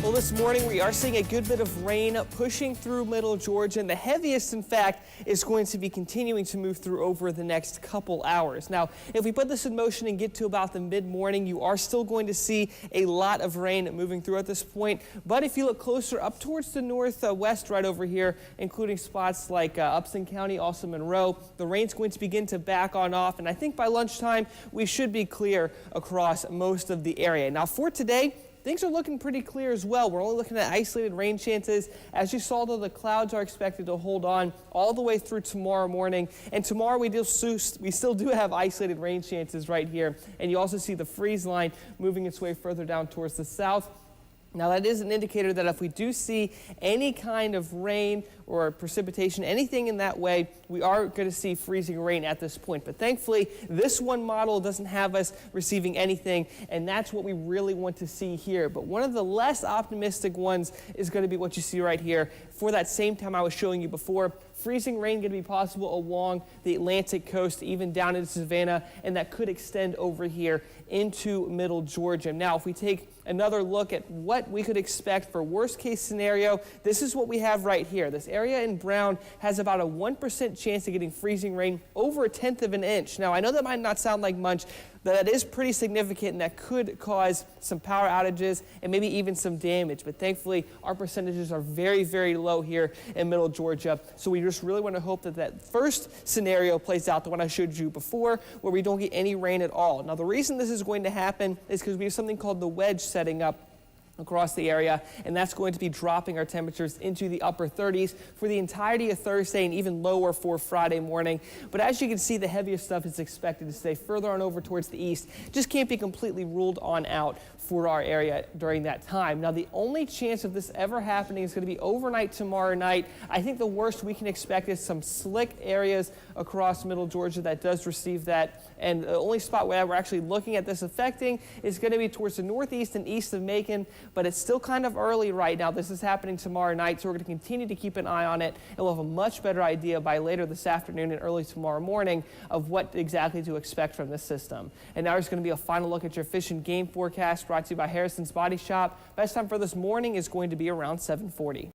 Well, this morning we are seeing a good bit of rain pushing through middle Georgia, and the heaviest, in fact, is going to be continuing to move through over the next couple hours. Now, if we put this in motion and get to about the mid-morning, you are still going to see a lot of rain moving through at this point. But if you look closer up towards the northwest right over here, including spots like Upson County, also Monroe, the rain's going to begin to back on off, and I think by lunchtime we should be clear across most of the area. Now, for today, things are looking pretty clear as well. We're only looking at isolated rain chances. As you saw, though, the clouds are expected to hold on all the way through tomorrow morning. And tomorrow we still do have isolated rain chances right here. And you also see the freeze line moving its way further down towards the south. Now, that is an indicator that if we do see any kind of rain or precipitation, anything in that way, we are going to see freezing rain at this point. But thankfully, this one model doesn't have us receiving anything, and that's what we really want to see here. But one of the less optimistic ones is going to be what you see right here. For that same time I was showing you before, freezing rain going to be possible along the Atlantic coast, even down into Savannah, and that could extend over here into middle Georgia. Now, if we take another look at what we could expect for worst case scenario, this is what we have right here. This area in brown has about a 1% chance of getting freezing rain over 1/10 of an inch. Now, I know that might not sound like much, but that is pretty significant, and that could cause some power outages and maybe even some damage. But thankfully, our percentages are very, very low here in middle Georgia. So we just really want to hope that that first scenario plays out, the one I showed you before, where we don't get any rain at all. Now, the reason this is going to happen is because we have something called the wedge setting up across the area, and that's going to be dropping our temperatures into the upper 30s for the entirety of Thursday and even lower for Friday morning. But as you can see, the heaviest stuff is expected to stay further on over towards the east. Just can't be completely ruled on out for our area during that time. Now, the only chance of this ever happening is going to be overnight tomorrow night. I think the worst we can expect is some slick areas across middle Georgia that does receive that. And the only spot where we're actually looking at this affecting is going to be towards the northeast and east of Macon, but it's still kind of early right now. This is happening tomorrow night, so we're going to continue to keep an eye on it, and we'll have a much better idea by later this afternoon and early tomorrow morning of what exactly to expect from this system. And now there's going to be a final look at your fish and game forecast brought to you by Harrison's Body Shop. Best time for this morning is going to be around 7:40.